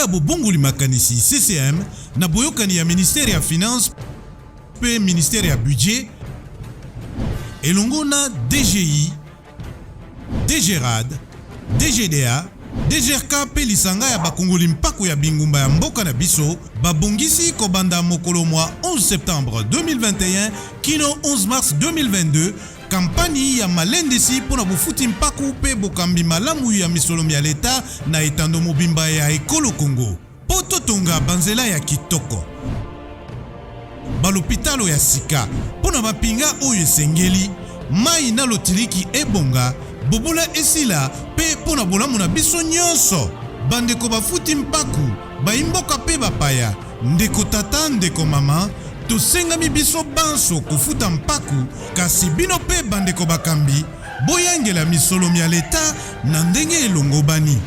ya bobongoli makanisi CCM na boyokani ya ministère ya finance pe ministère ya budget elongo na DGI, DGRAD, DGDA, DGRK pe lisanga ya bakongoli mpako ya bingumba ya mboka na biso babongisi kobanda mokolo mwa 11 septembre 2021 kino 11 mars 2022 kampani ya malendisi pona bufuti mpaku pe bokambi malamu ya misolomi ya leta na etando mobimba ya ekolo Congo. Poto tonga banzela ya kitoko. Balopitalo ya sika pona bapinga oyo esengeli mai na lotiliki ebonga bobola esila pe pona bolamu na biso nyonso. Bandeko bafuti mpaku baimboka pe bapaya ndeko tata ndeko mama tosengami biso banso kofuta mpaku kasi bino pe bandeko bakambi boyangela misolomi ya leta na ndenge elongo bani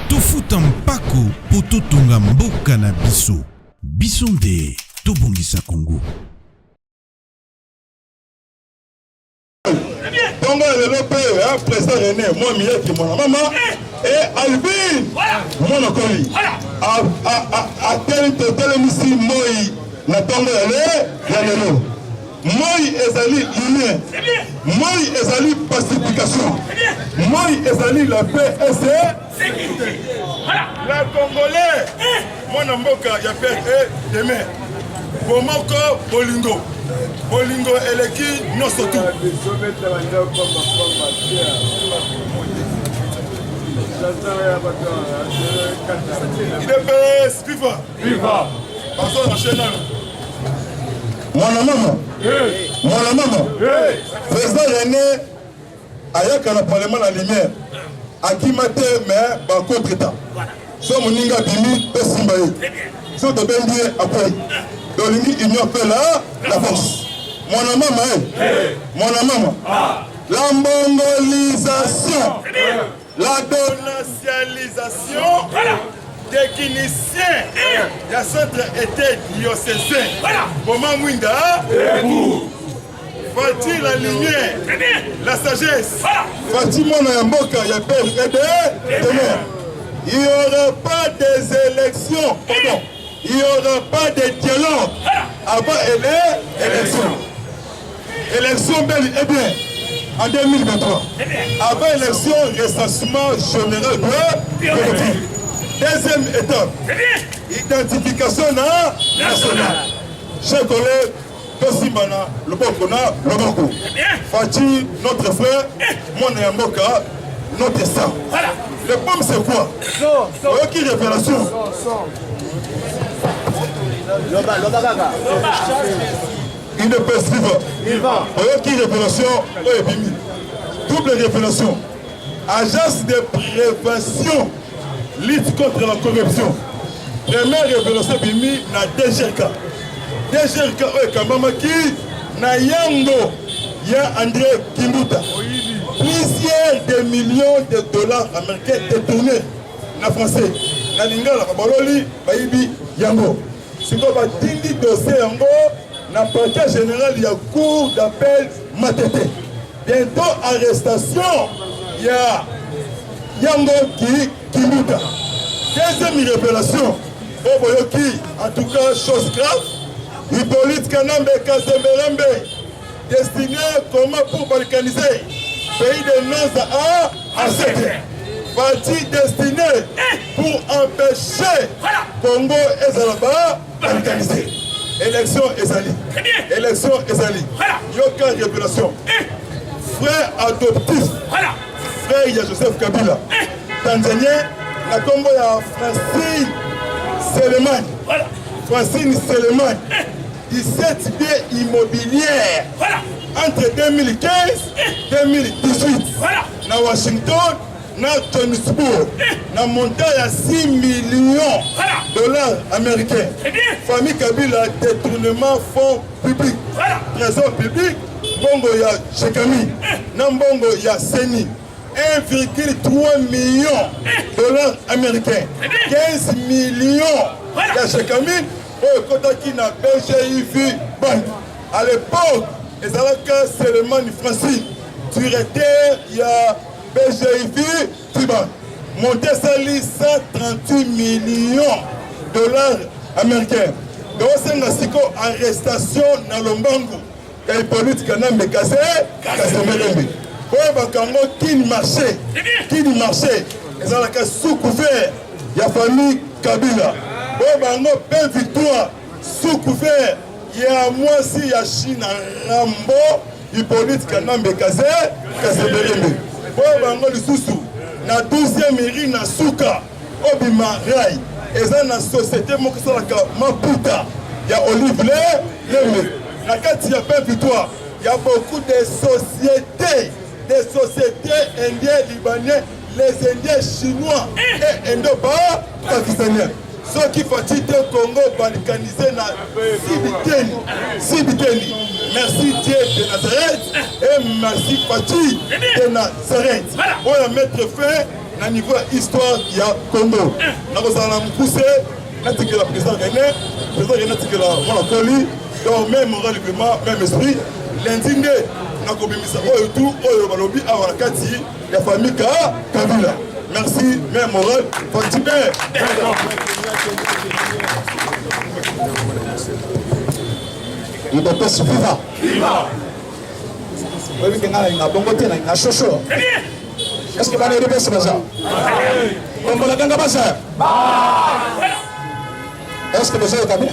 tofuta mpaku po totonga mboka na biso biso nde tobongisa Congo. Donc le père, président René, moi Miyaki, mon maman, et Albin, mon ocoli. À tel ici, moi, na tongo ya lelo. Moi ezali humain. Moi ezali pacification. Moi ezali la paix et sécurité. La Congolais, mon mboka ya paix et demain. Bomoko bolingo. Bolingo eleki nosotu. IDPS, viva! Viva! Passons à chaîne. Mon maman, président René, ayaka na parlement la lumière, akimate mais ba contre-temps. So moninga bimi pe simbaye. So to bendi akoy. Dolingi union fait la force. Mon maman, la mongolisation, la donationalisation des Guinéens, la centre était diocésain. Comment Mwinda, Fati la lumière, la sagesse, Fati mon mboka, il y a peur et il n'y aura pas des élections, pardon. Il n'y aura pas de dialogue avant l'élection. Élection belle et bien en 2023. Avant l'élection, recensement général de politique. Deuxième étape, identification nationale. Chers collègues, Tosimana, le Bokona, le Boko. Fati, notre frère, mon Yamboka, notre sang. Le pomme c'est quoi? Qui révélation? Il ne peut suivre. Qui révélation? Double révélation. Agence de prévention, lutte contre la corruption. Première révélation, bimi na DGRK. DGRK, Kamamaki, na Yango, ya André Kimbuta. Plusieurs de millions de dollars américains détournés na français. Na lingala, Babololi, Baïbi, Yango. Si vous avez dit dossier Yango, na parquet général, il y a cour d'appel Matete. Bientôt, arrestation, il y a Yango Kimbuta. Deuxième révélation, en tout cas, chose grave, Hippolyte Kanambe Kazembelembe, destiné comment pour balkaniser, pays de Naza à 7. Parti destiné pour empêcher Congo et Zalaba balkaniser. Élection Ezali. Élection Ezali. Yoka révélation. Frère adoptif. Frère Joseph Kabila. Tanzanien, la Congo ya Francine Seleman. Francine Seleman. 17 biens immobilières entre 2015 et 2018. Na Washington, na Johannesburg, na montant à 6 millions de dollars américains. Famille Kabila, détournement fonds publics. Trésor public, bongo ya Chekami, Nambongo ya Seni. 1,3 million de dollars américains. 15 millions ya Chekami, au Kotaki na BGIV Bank. À l'époque, les Alaka Seleman Francine, directeur, il y a BGIV Tiban. monté sali 138 millions de dollars américains. Donc c'est une arrestation dans le Lombango. Il y a une politique qui a été cassée. Qui marché, ils ont la sous couvert, il y a famille Kabila. Belle victoire, sous couvert, il y a moi si il y a Chine Rambo, il politique qui a été cassée. Na 12e mairie na Souka, Obima Rai, ils ont une société Maputa, il y a Olive Leme. Na kati ya belle victoire, il y a beaucoup de sociétés indiennes, libanais, les Indiens chinois et indo-pakistanais. Ceux qui fatiguent le Congo balkanisé na Sibiteni. Merci Dieu de Nazareth et merci Fatih de Nazareth. On va mettre fin à niveau histoire il y a Congo. Nous allons pousser la président René, donc même moral, même esprit, l'indigne, tout, la famille Kabila. Merci, même moral, Fatime. Il doit pas se vivre. Est-ce que vous avez des choses? Est-ce que vous avez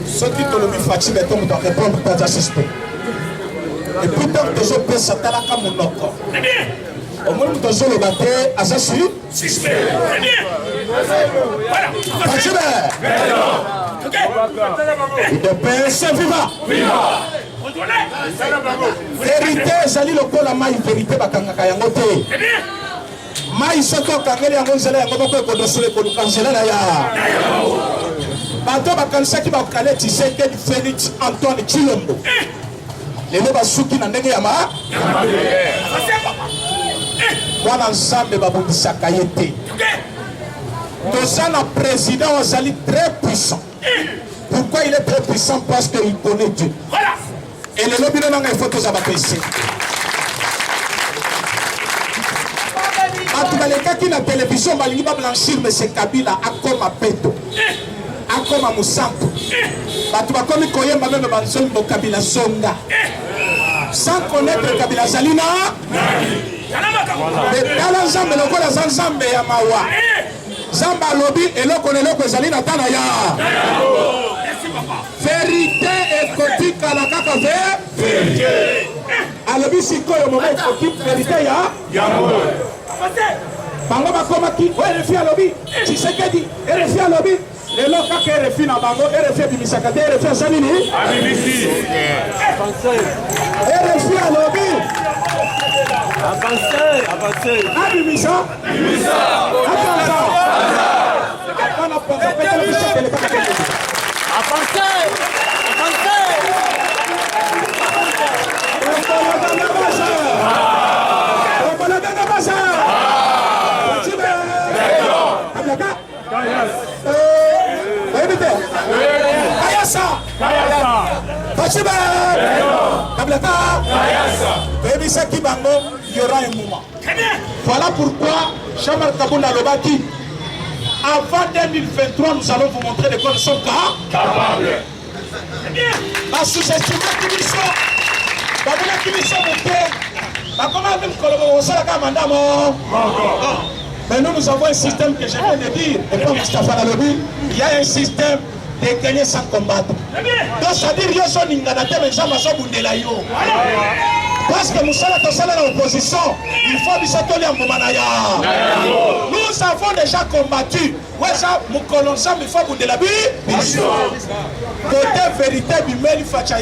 ceux qui te le fatiguent, ils doivent répondre à ta suspect. Et puis, tant que je peux s'attendre à mon nom, au moins, nous devons le battre à sa suite. Fatigué. Il doit payer ses vivants. Vérité, Zali le col à maille, vérité, Bakanga Yangote. Maï soto kangeli yango nzela yango moko ekodosole kolukanzela na ya bato bakanisa ki bakale Tshisekedi Félix Antoine Tshilombo lelo basuki na ndenge ya ma wana nzambe babundisaka ye te toza na président azali très puissant. Pourquoi il est très puissant? Parce qu'il connaît Dieu. Et lelo bino nanga il faut toza bapesi qui na télévision balingi ba blanchir monsieur Kabila akoma peto akoma musanto batu bakomi koyemba même banzoni bo Kabila songa sans connaître Kabila Zalina de tala nzambe lokola nzambe ya mawa zamba lobi eloko neloko Zalina tana ya vérité et kotika la kaka vérité alobi sikoyo moment kotika vérité ya bango bakomaki RFI alobi Tshisekedi RFI alobi lelo kaka RFI na bango RFI bimisaka te RFI asalini RFI alobi avancez abimisa il y aura un moment. Voilà pourquoi Chamal Kabouna Lobaki, avant 2023, nous allons vous montrer de quoi nous sommes capables. La sous-estimation qui nous sont, mais nous avons un système que je viens de dire, et comme Mustafa Nalobi, il y a un système de gagner sans combattre. Donc ça veut dire que nous avons parce que nous sommes dans l'opposition, il faut que nous nous avons déjà combattu. Nous colonons, il faut que nous côté vérité, il faut que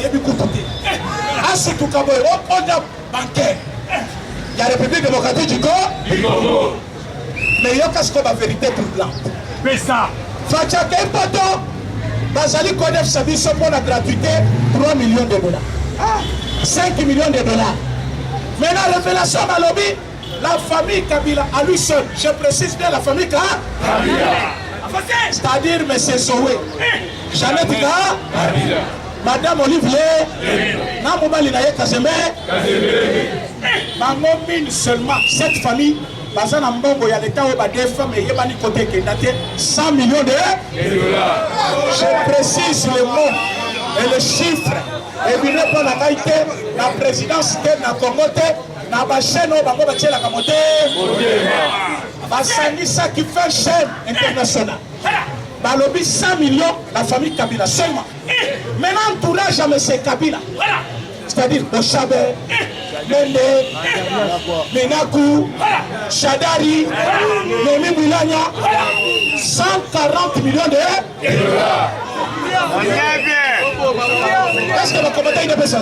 bancaire. Il y a la République démocratique du Congo. Mais il y a la vérité pour blanc. Mais ça. Fatia Kepoto, Bazali connaît sa vie pour la gratuité, 3 millions de dollars. 5 millions de dollars. Maintenant, la révélation à lobby, la famille Kabila, à lui seul, je précise bien la famille Kabila. C'est-à-dire M. Zoé, Jeannette Kabila, Madame Olivier, Namobali Naye Kazembe, Bango mine seulement cette famille, Bazana Mbongo, il y a l'État où il y a des femmes et il y a des côtés qui ont 100 millions de dollars. Je précise les mots et les chiffres. Et puis, pas la qualité, la présidence de la Congo, la chaîne où Bango Batie la Kamote, Basangisa qui fait chaîne internationale. Balobi 100 millions, la famille Kabila seulement. Maintenant, entourage à M. Kabila. C'est-à-dire Bochabe, Mende, Menakou, Chadari, Memi Milania, 140 millions de dollars. Est-ce que le commentaire est de ça?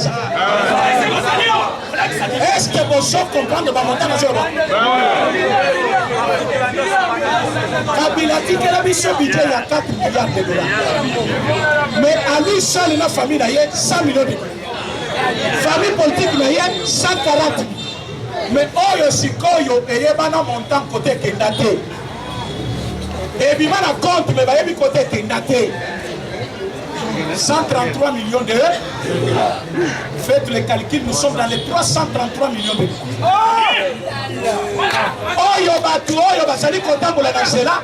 Est-ce que vos gens comprennent le montant national? Kabila dit que la mission budget il y a 4 milliards de dollars. Mais à lui seul, la famille il y a 100 millions de dollars. Famille politique il y a 140. Mais Oyo Sikoyo et Yebana montant côté Kendate. Et puis la compte, mais il y a côté Kendate. 133 millions de dollars. Faites les calculs, nous sommes dans les 333 millions de dollars. Oh, Yobatu, oh, Yobasali, content pour la Nagela.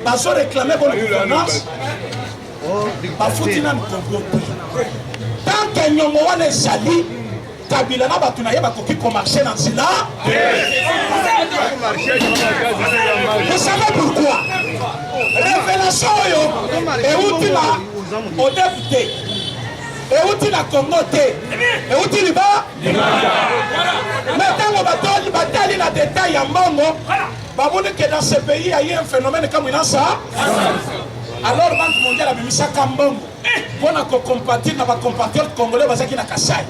Baso réclamé pour la gouvernance. Bafoutina Nkongo. Tant que Nyomoane est sali, Kabila n'a pas tout naïe, qui peut marcher dans cela. Vous savez pourquoi? Révélation, et où tu vas au député, et où tu vas Congo, et où tu vas. Maintenant, on va batailler la détail en Mongo. Que dans ce pays, il y a un phénomène comme ça. Alors, Banque mondiale a mis ça comme Mongo. Pour nous compatir, nous avons compatir congolais qui na Kassai.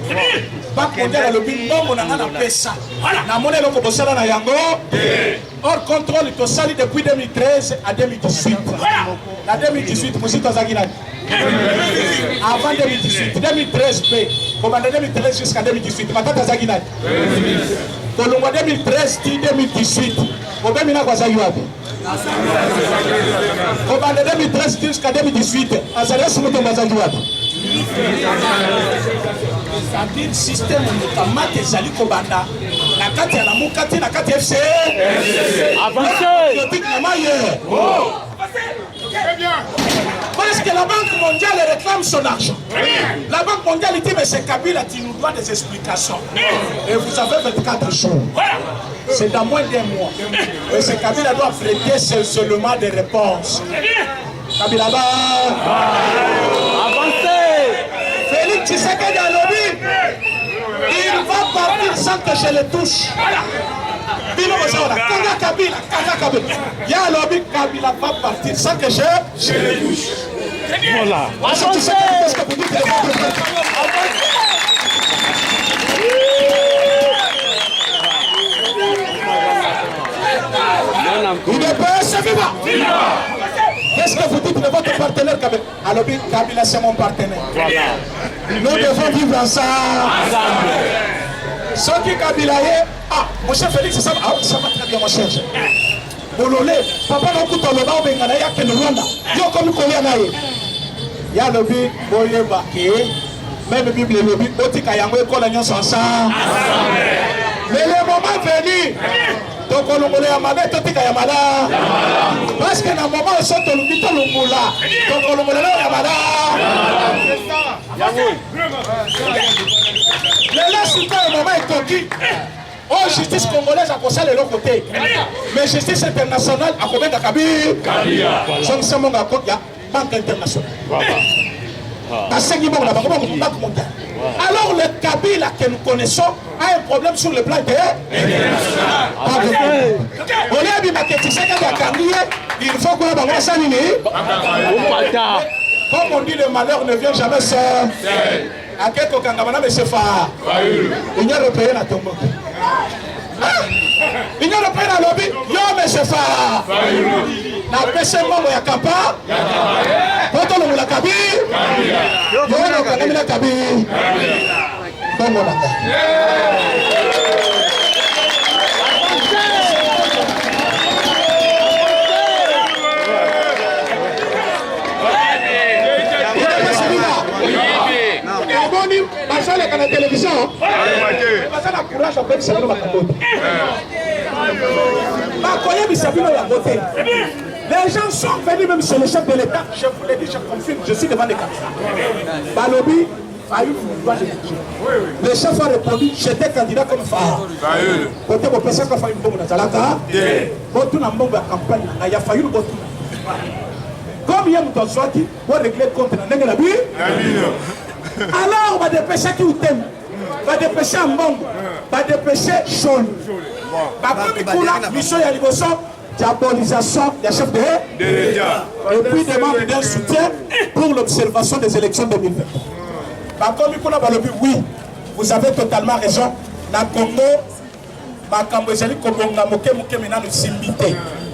Banque mondiale a le but Mongo n'a pas ça. Na monnaie le Kobosala na Yango. Hors contrôle total depuis 2013 à 2018. En 2018, vous êtes à Zaguinad. Avant 2018, 2013 B. Comme en 2013 jusqu'à 2018, maintenant à Zaguinad. Kolongo 2013 2018. Comme maintenant à Zaguinad. Comme en 2013 jusqu'à 2018, à Zaguinad, c'est notre Zaguinad. C'est un système où nous avons Zali Kobanda. La carte à la Moukati, la carte FC. Avancez! Parce que la Banque mondiale réclame son argent. La Banque mondiale dit mais c'est Kabila qui nous doit des explications. Et vous avez 24 jours. C'est dans moins d'un mois. Et ce Kabila doit prêter seulement des réponses. Kabila va. Avancez! Félix Tshisekedi a lobby. Il va partir sans que je le touche. Kanga Kabila. Il y a un lobby, Kabila va partir sans que je le touche. Voilà. Qu'est-ce que vous dites? Il est pas assez vivant. Qu'est-ce que vous dites de votre partenaire Kabila? Alors, Kabila, c'est mon partenaire. Nous devons vivre ensemble. Ce qui Kabila est. Ah, mon cher Félix, ça va très bien, mon cher. Bololé, papa n'a pas de l'eau, mais il y a que le Rwanda. Il y a comme le il y a le but, Boye Baké, même la Bible, le but, Otika Yango, Kolagnon Sansa. Mais le moment venu, donc on a malade, Otika Yamada. Parce que dans le moment où ils sont au Lubito Lumula, donc on a Yamada. Le là, c'est le moment est conquis. Oh, justice congolaise a commencé de l'autre côté. Mais justice internationale a combien de Kabila? C'est mon accord, il y a Banque internationale. Alors le Kabila que nous connaissons a un problème sur le plan international. Il faut qu'on ait ça. Comme on dit, le malheur ne vient jamais seul. À quel cas, mais c'est fa. L'Union européenne a tombé. L'Union européenne a lobby. Yo, mais c'est fa. Na pese mambo ya kapa. Poto lo la kabi. Yo no kana mina kabi. Bongo la ka. baza oleka na télévision baza na courage bakoyebisa bino makambo te bakoyebisa bino yango te. Les gens sont venus même chez le chef de l'État. Je vous l'ai déjà confirmé, je suis devant les caméras. Balobi a eu le Le chef a répondu, j'étais candidat comme phare. Côté mon personne qui a fait une bombe dans la Zalaka, il y a une bombe à campagne, il y a fallu une bombe. Comme il y a un dit, pour régler compte dans la vie. Alors, on va dépêcher qui vous t'aime. On va dépêcher un bombe. On va dépêcher jaune. Mission Yaliboso. Diabolisation des chefs de l'État. Et puis demande d'un soutien pour l'observation des élections 2020. Par contre, oui, vous avez totalement raison. Dans le Congo,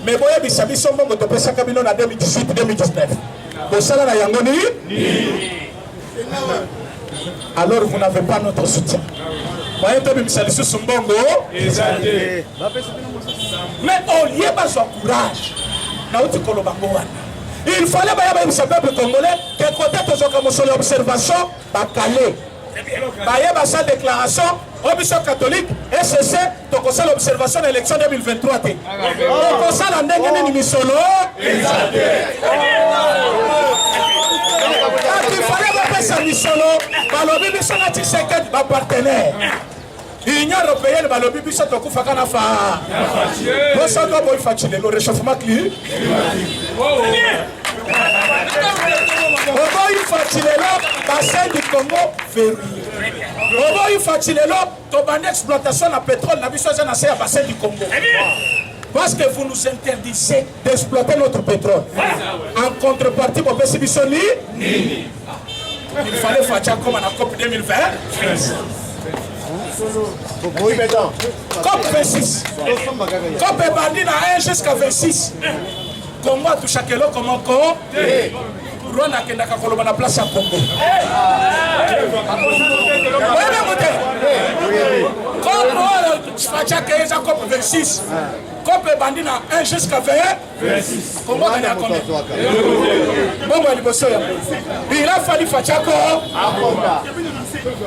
mais vous avez dit son monde de Pessa Kabino en 2018-2019. Alors vous n'avez pas notre soutien. Mais au lieu de son courage, il fallait que ce peuple congolais que côté de son observation, calé. Bah, sa déclaration, au catholique, et c'est l'observation de l'élection 2023. Il fallait que ça partenaire. L'Union européenne va le bibiso to kufaka na fa. Bo soko boy facile le réchauffement climatique. Boy facile là bassin du Congo verrouillé. Boy facile là to bande exploitation na pétrole na biso za na se bassin du Congo. Parce que vous nous interdisez d'exploiter notre pétrole. En contrepartie bo pesi biso ni. Il fallait faire comme à la COP 2020. COP 26. COP est bandit à 1 jusqu'à 26. Comment tout chaque lot, comment qu'on Rwanda qui n'a qu'à la place à Congo. COP 26. COP est bandit à 1 jusqu'à 26. Comment on est à combien? Il a fallu faire ça.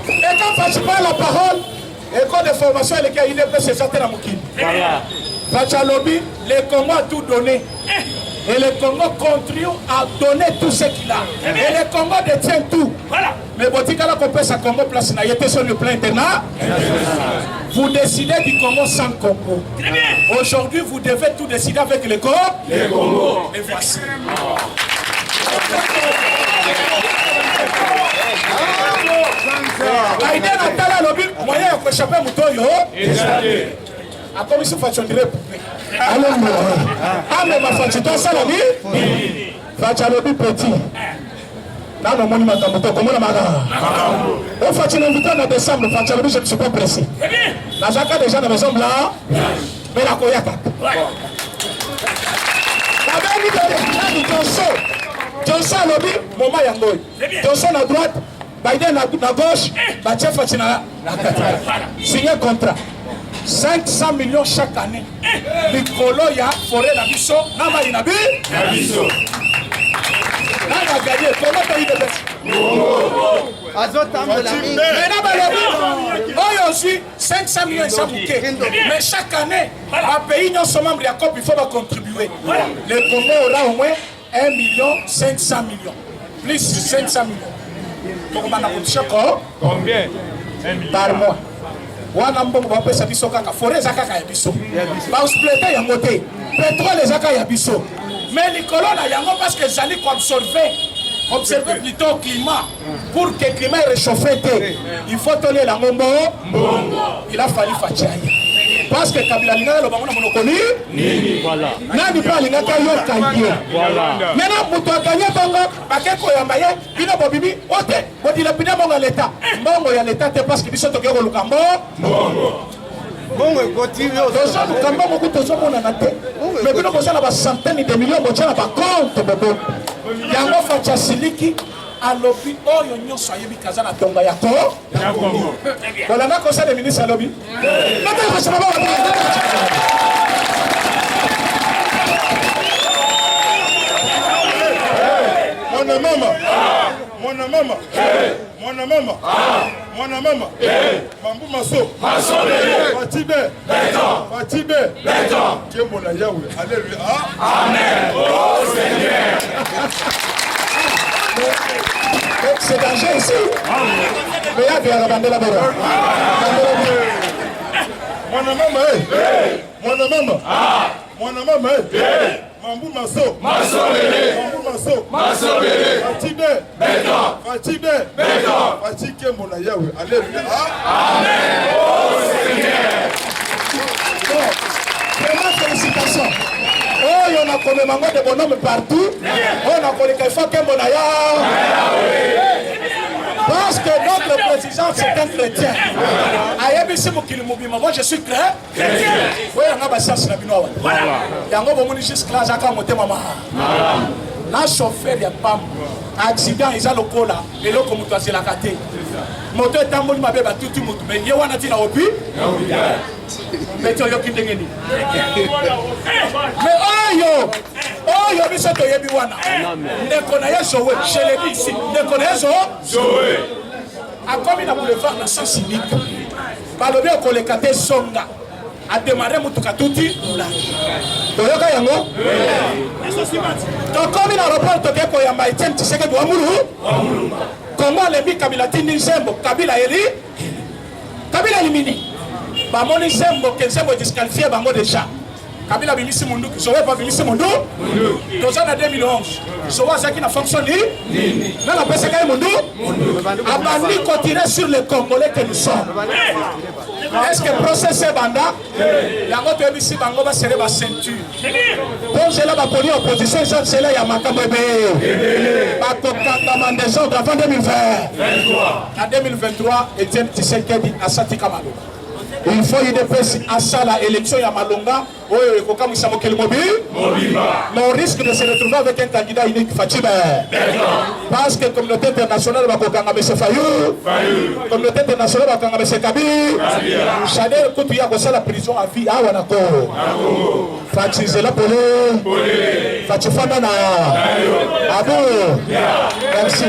Et quand tu prends la parole, l'école de formation, il est prêt à sortir la mouquine. Fachalobi, le Congo a tout donné. Et le Congo continue à donner tout ce qu'il a. Et le Congo détient tout. Mais Botikala Kopé, sa Congo place n'a été sur le plan international. Vous décidez du Congo sans Congo. Aujourd'hui, vous devez tout décider avec le Congo. Et voici. Aïdé Natala Lobi, moyen de échapper à Moutoyo. A comme si vous dirait poupée. Allez, ah, mais ma femme, tu dois ça la vie? Fachalobi petit. Là, le monument de Moutoyo, comment la maga? On fait une invitation en décembre, Fachalobi, je ne suis pas pressé. La Jacques déjà dans la maison là, mais la Koyaka. La belle Johnson Lobi, Moma Yangoy. Johnson à droite, Biden à gauche, Bachef Fatina signé contrat. 500 millions chaque année. Mikolo ya forêt la biso, Nama Inabi. Nama gagné, comment tu as eu de bêtes? Mais aussi 500 millions sans bouquet. Mais chaque année, le pays non seulement membre de la COP, il faut contribuer. Le Congo aura au moins 1,5 million. Plus 500 millions. Donc on a combien? Par mois. Wana mbongo ba pesa biso kaka forêt zakaka ya biso. Ba exploiter ya moté. Pétrole zakaka ya biso. Mais likolo na yango parce que zali ko observer plutôt le climat pour que le climat est réchauffé. Il faut tolérer la mombo. Il a fallu faire. Parce que Kabila Lina le bango na monokoni voilà nani pa linga ka yo kangie voilà maintenant muto akanya bango bakeko ya maye bino bobibi ote bodila bina bonga l'état mbongo ya l'état te parce que biso to keko lukambo bongo continue tozo lukambo beaucoup tozo mona na te mais bino ko sala ba centaines de millions bo tshana ba compte bobo yango facha siliki alobi oyo nyonso ayebi kaza na tonga ya Congo. Voilà na conseil des ministres alobi. Mon maman. Mwana mama. Mwana mama. Mwana mama. Mambu maso. Fatibe. Fatibe. Kembo na Yahweh. Alléluia. Amen. Oh Seigneur. C'est danger ici. Mais il y a de la bandela bora. Mwana mama. Mwana mama. Mwana mama. Mambu maso. Mambu maso. Fatibe. Fatibe. Fatike mon Yahweh. Alléluia. Amen. Oh Seigneur. Vraiment félicitations. Oh, on a comme mango de bonhomme partout. On a connu qu'il faut que mon Yahweh. Parce que notre président c'est un chrétien. Moi je suis chrétien. Oui, on a passé sur la binoise. Il y a un moment où je suis classe à monter maman. La chauffeur de PAM, accident, ils ont le col là, et l'autre comme toi c'est la caté. Moteur est en mode ma bébé, tout le monde. Mais il y a un atina au pi. Mais tu as eu qui t'engage. Mais oh yo, mais ça te y a biwana. Ne connais jouer, je l'ai dit ici. Ne connais jouer. A comme il a voulu faire la sens unique. Par le bien qu'on les caté songa. A démarrer mutuka tuti. Toyoka yango. Donc comme il a reporté que ko yamba Etienne Tshisekedi wa Mulu. Comment les bi Kabila tindi Zembo, Kabila eli. Kabila elimini. Ba moni Zembo que Zembo disqualifié bango déjà. Kabila bimisi mundu, Zoé pas bimisi mundu. Dans en 2011. Zoé ça qui n'a fonctionné. Dans la PCK mundu. Abandi continuer sur les Congolais que nous sommes. Est-ce que procès est banda? Yango to bimisi bango ba serrer ba ceinture. Donc c'est là ba poli opposition, c'est là ya makambo be. Ba kokanga mandeso avant 2020. En 2023, Etienne Tshisekedi asati Kamalo. Il faut y déplacer à ça l'élection à Malonga. Mais on risque de se retrouver avec un candidat unique Fatime. Parce que la communauté internationale va Kokanga M. Fayou. La communauté internationale va Kokanga M. Kabi. Chanel Koutuya a la prison à vie à Wanako. Fatih Zela Polé. Fatih Fandana. Abou. Merci.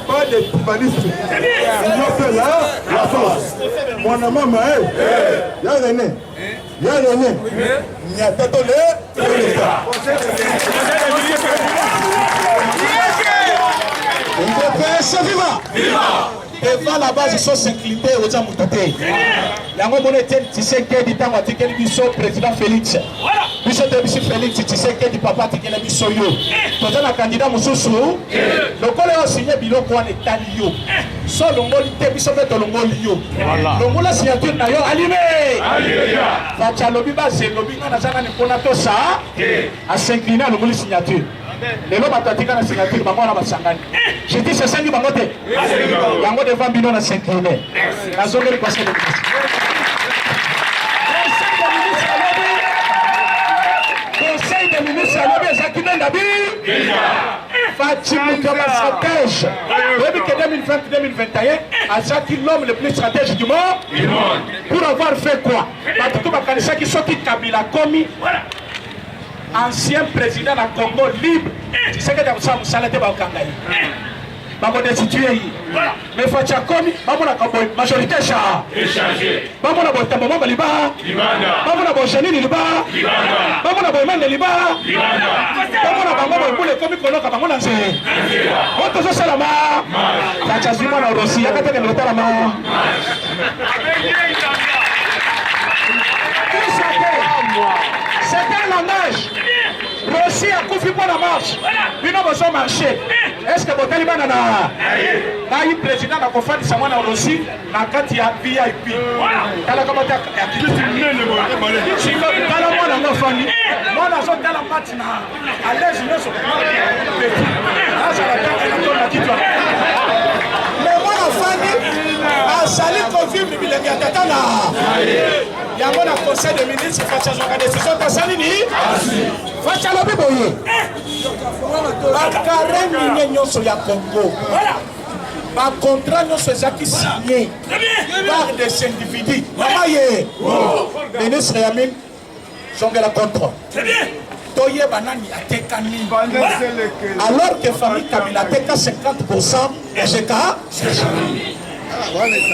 Pas de tribalistes. C'est là la force. Mon maman, il y a René. Il y a René. Il y a Tatolé. Devant la base, ils sont s'incliner aux gens moutotés. Yango Etienne Tshisekedi tango atikeli biso président Félix. Biso te biso Félix Tshisekedi papa atikeli biso yo. Toza na candidat mususu. Lokola yo signé biloko wana etali yo. So longoli te biso pe to longoli yo. Longola signature na yo allumé. Alléluia. Facha lobi ba zelobi na zanga ni pona to sa. A s'incliner longoli signature. Les lois batatika na signature bango na basangani. Je dis c'est ça qui bango te. Bango devant bino na s'incliner. Na zongeli kwa sele. Conseil des ministres à l'obé Zakine Nabi. Fatima comme stratège. Depuis que 2020-2021, Azaki l'homme le plus stratège du monde. Pour avoir fait quoi? Batutu bakanisa qui sont qui Kabila Komi. Ancien président du Congo libre. Tu sais que tu as un salaire de Bakangaï. Babo destitué. Mais Fatia Komi, Babo la majorité cha. Échangé. Babo la boîte Babo Baliba. Babo la bochani Liba. Babo la boîte de Liba. Babo la Babo pour les Komi Koloka Babo Nanze. On te salama. Fatia Zuma la Rossi, il y a quelqu'un qui est la main. C'est un langage. Rossi a confié pour la marche. Ils n'ont pas marché. est-ce que botali bana na yi président na kofandisa mwana Russie na kati ya VIP tala kama ta akiliti mnene bo singa tala mwana ngofandi mwana zo tala match na à l'aise neso petit asa la tanga na kitu mais mwana fandi asali confirme bilengi atatana yango na conseil des ministres face à la décision tasali ni face à lobi boye bakareni nyonso ya Congo bakontrat nyonso ezaki signé par des individus mama ye ministre Yamin zongela contre toyeba nani ateka nini alors que famille Kabila ateka 50% EGK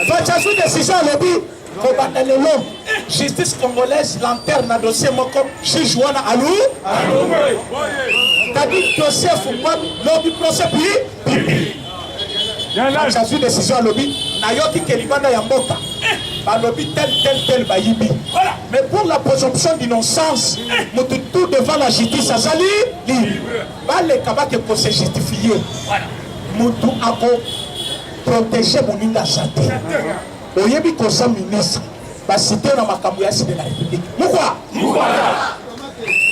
face à une décision lobi kobanda lelo justice congolaise lanterne na dossier moko juge wana alou tadi dossier fumba lobby procès puis j'ai une décision à lobby nayoki ke libanda ya mboka ba lobby tel bayibi mais pour la présomption d'innocence mutu tout devant la justice azali libre ba le kabake pour se justifier mutu ako protéger moninga santé oyebi kosa ministre basite na makambo ya de la république pourquoi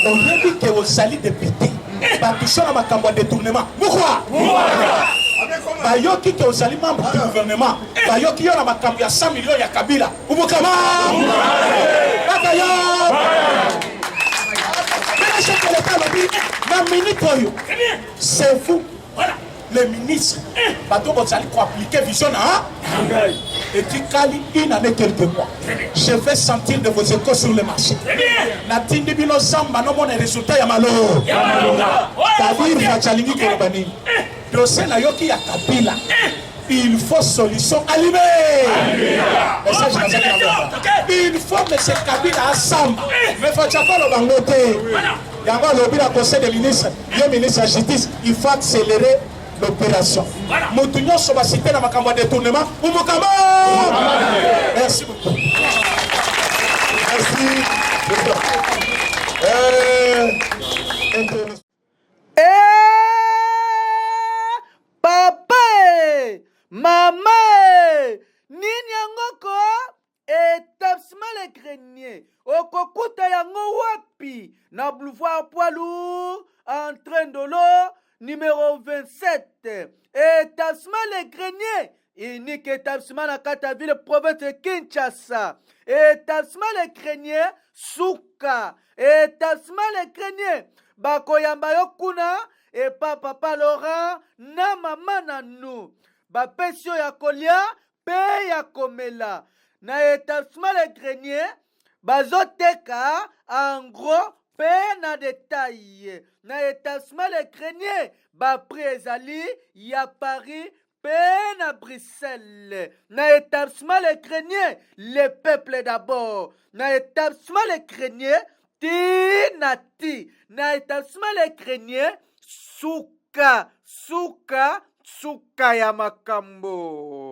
oyebi ke osali député batisho na makambo ya détournement pourquoi bayoki ke osali membre du gouvernement bayoki yo na makambo ya 100 millions ya Kabila ubukama bakaya mais chef de l'état lobi na minute oyo c'est vous les ministres bateau bozali ko appliquer vision et qui cali une année quelques mois je vais sentir de vos échos sur le marché na tindi bino samba no mona résultat ya malo tabir ya chalingi ko bani dossier na yoki ya Kabila il faut solution allumée il faut monsieur Kabila ensemble mais faut chako lo bangote yango lobi na conseil des ministres le ministre de la justice il faut accélérer l'opération. Mutu nyonso ba cité na makambo de détournement ou mokamba. Merci beaucoup. Merci. Papa, maman, nini yangoko établissement les greniers okokuta yango wapi na boulevard poids lourd en train de l'eau numéro 27, établissement les greniers, unique établissement dans la ville province de Kinshasa, établissement les greniers, Souka, établissement les greniers, Bakoyamba Yokuna, et papa Laurent, na mama nanou, ba pesio ya kolia, pe ya komela, na établissement les greniers, bazoteka, en gros, pe na détail na établissement les greniers ba présali ya Paris pe na Bruxelles na établissement les greniers le peuple d'abord na établissement les greniers ti na établissement les greniers suka ya makambo.